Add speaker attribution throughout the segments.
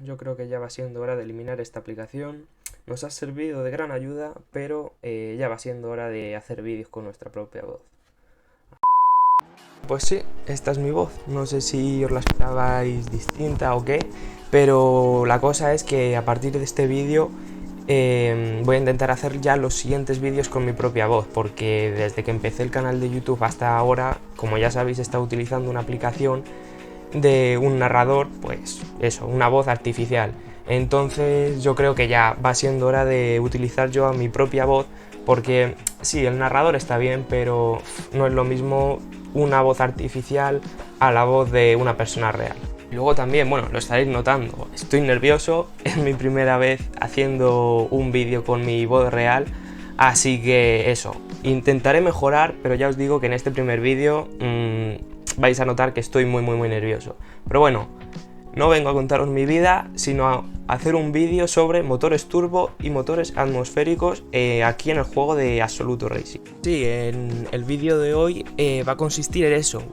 Speaker 1: yo creo que ya va siendo hora de eliminar esta aplicación. Nos ha servido de gran ayuda, pero ya va siendo hora de hacer vídeos con nuestra propia voz. Pues sí, esta es mi voz. No sé si os la esperabais distinta o qué, pero la cosa es que a partir de este vídeo voy a intentar hacer ya los siguientes vídeos con mi propia voz, porque desde que empecé el canal de YouTube hasta ahora, como ya sabéis, he estado utilizando una aplicación de un narrador, pues eso, una voz artificial. Entonces yo creo que ya va siendo hora de utilizar yo a mi propia voz, porque sí, el narrador está bien, pero no es lo mismo una voz artificial a la voz de una persona real. Y luego también, bueno, lo estaréis notando, estoy nervioso, es mi primera vez haciendo un vídeo con mi voz real, así que eso, intentaré mejorar, pero ya os digo que en este primer vídeo vais a notar que estoy muy nervioso. Pero bueno, no vengo a contaros mi vida, sino a hacer un vídeo sobre motores turbo y motores atmosféricos aquí en el juego de Absoluto Racing. Sí, en el vídeo de hoy va a consistir en eso,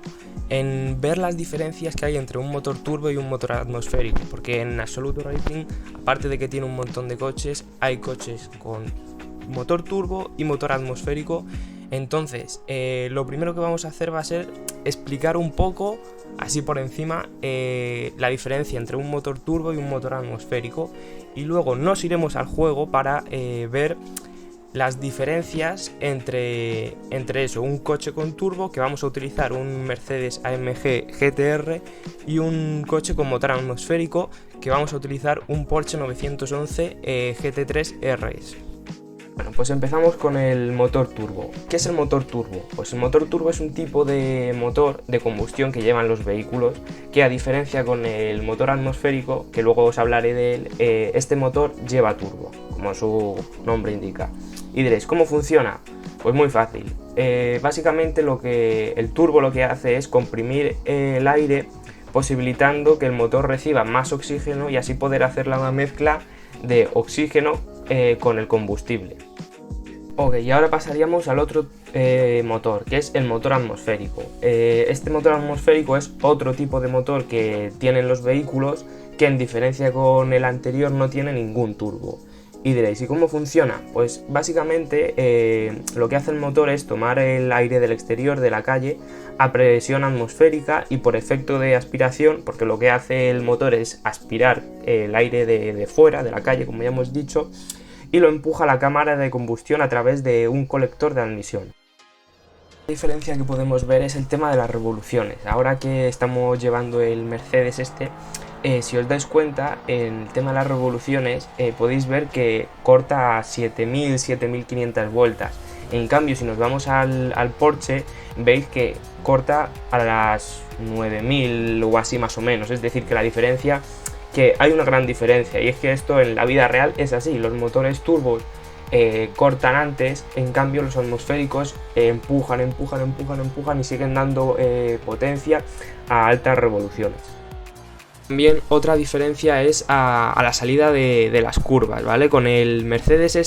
Speaker 1: en ver las diferencias que hay entre un motor turbo y un motor atmosférico, porque en Absoluto Racing, aparte de que tiene un montón de coches, hay coches con motor turbo y motor atmosférico. Entonces, lo primero que vamos a hacer va a ser explicar un poco, así por encima, la diferencia entre un motor turbo y un motor atmosférico, y luego nos iremos al juego para ver las diferencias entre eso, un coche con turbo, que vamos a utilizar un Mercedes AMG GTR, y un coche con motor atmosférico, que vamos a utilizar un Porsche 911 GT3 RS. Bueno, pues empezamos con el motor turbo. ¿Qué es el motor turbo? Pues el motor turbo es un tipo de motor de combustión que llevan los vehículos, que a diferencia con el motor atmosférico, que luego os hablaré de él, este motor lleva turbo, como su nombre indica. Y diréis, ¿cómo funciona? Pues muy fácil. Básicamente el turbo lo que hace es comprimir el aire, posibilitando que el motor reciba más oxígeno y así poder hacer la mezcla de oxígeno con el combustible. Ok, y ahora pasaríamos al otro motor, que es el motor atmosférico. Este motor atmosférico es otro tipo de motor que tienen los vehículos, que en diferencia con el anterior no tiene ningún turbo. Y diréis, ¿y cómo funciona? Pues básicamente lo que hace el motor es tomar el aire del exterior de la calle a presión atmosférica y por efecto de aspiración, porque lo que hace el motor es aspirar el aire de fuera, de la calle, como ya hemos dicho, y lo empuja a la cámara de combustión a través de un colector de admisión. La diferencia que podemos ver es el tema de las revoluciones. Ahora que estamos llevando el Mercedes si os dais cuenta, en el tema de las revoluciones podéis ver que corta a 7000, 7500 vueltas. En cambio, si nos vamos al Porsche, veis que corta a las 9000 o así más o menos. Es decir, que la diferencia, que hay una gran diferencia, y es que esto en la vida real es así. Los motores turbos cortan antes, en cambio los atmosféricos empujan y siguen dando potencia a altas revoluciones. También otra diferencia es a la salida de las curvas, ¿vale? Con el Mercedes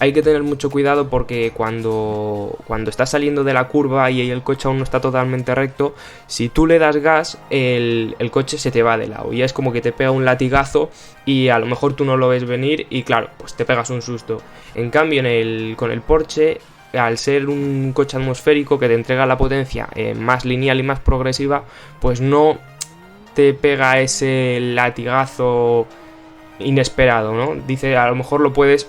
Speaker 1: hay que tener mucho cuidado, porque cuando estás saliendo de la curva y el coche aún no está totalmente recto, si tú le das gas, el coche se te va de lado y es como que te pega un latigazo y a lo mejor tú no lo ves venir y claro, pues te pegas un susto. En cambio con el Porsche, al ser un coche atmosférico que te entrega la potencia más lineal y más progresiva, pues no te pega ese latigazo inesperado, ¿no? Dice, a lo mejor lo puedes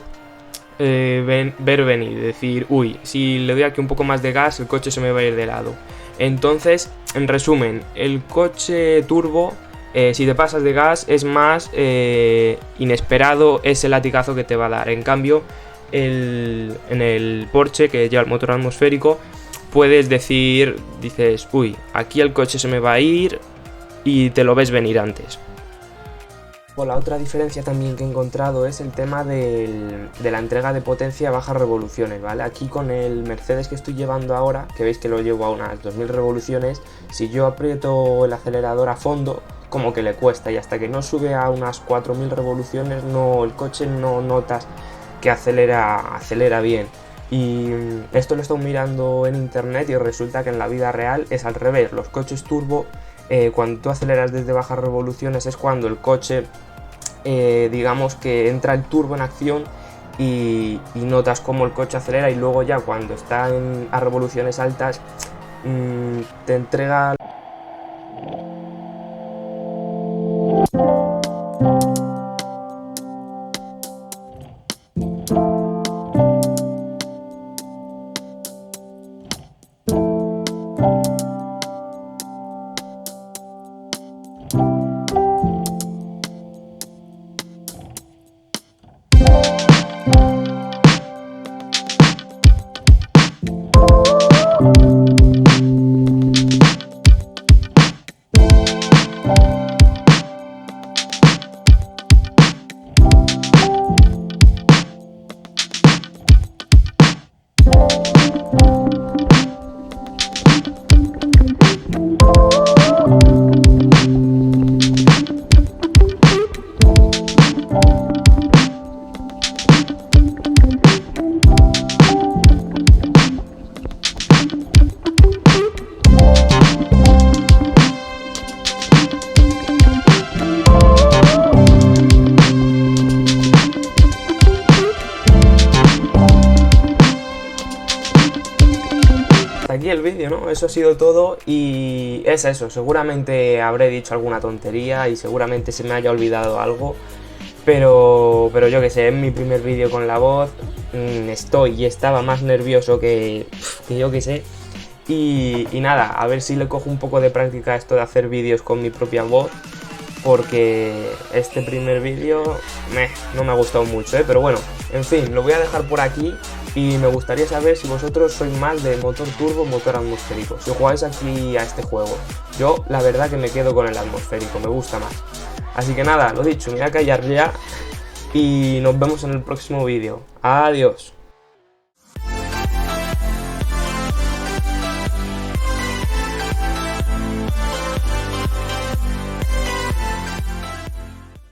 Speaker 1: ver venir, decir, uy, si le doy aquí un poco más de gas, el coche se me va a ir de lado. Entonces, en resumen, el coche turbo, si te pasas de gas, es más inesperado ese latigazo que te va a dar. En cambio, en el Porsche, que lleva el motor atmosférico, puedes dices, uy, aquí el coche se me va a ir, y te lo ves venir antes. La otra diferencia también que he encontrado es el tema de la entrega de potencia a bajas revoluciones, ¿vale? Aquí con el Mercedes que estoy llevando ahora, que veis que lo llevo a unas 2000 revoluciones, si yo aprieto el acelerador a fondo, como que le cuesta, y hasta que no sube a unas 4000 revoluciones, el coche no notas que acelera bien. Y esto lo he estado mirando en internet y resulta que en la vida real es al revés. Los coches turbo, cuando tú aceleras desde bajas revoluciones, es cuando el coche digamos que entra el turbo en acción y notas como el coche acelera, y luego ya cuando está a revoluciones altas te entrega... Aquí el vídeo, ¿no? Eso ha sido todo y es eso, seguramente habré dicho alguna tontería y seguramente se me haya olvidado algo, pero yo que sé, es mi primer vídeo con la voz, estoy y estaba más nervioso que yo que sé, y nada, a ver si le cojo un poco de práctica a esto de hacer vídeos con mi propia voz, porque este primer vídeo no me ha gustado mucho, pero bueno, en fin, lo voy a dejar por aquí. Y me gustaría saber si vosotros sois más de motor turbo o motor atmosférico, si jugáis aquí a este juego. Yo la verdad que me quedo con el atmosférico, me gusta más. Así que nada, lo dicho, me voy a callar ya y nos vemos en el próximo vídeo. Adiós.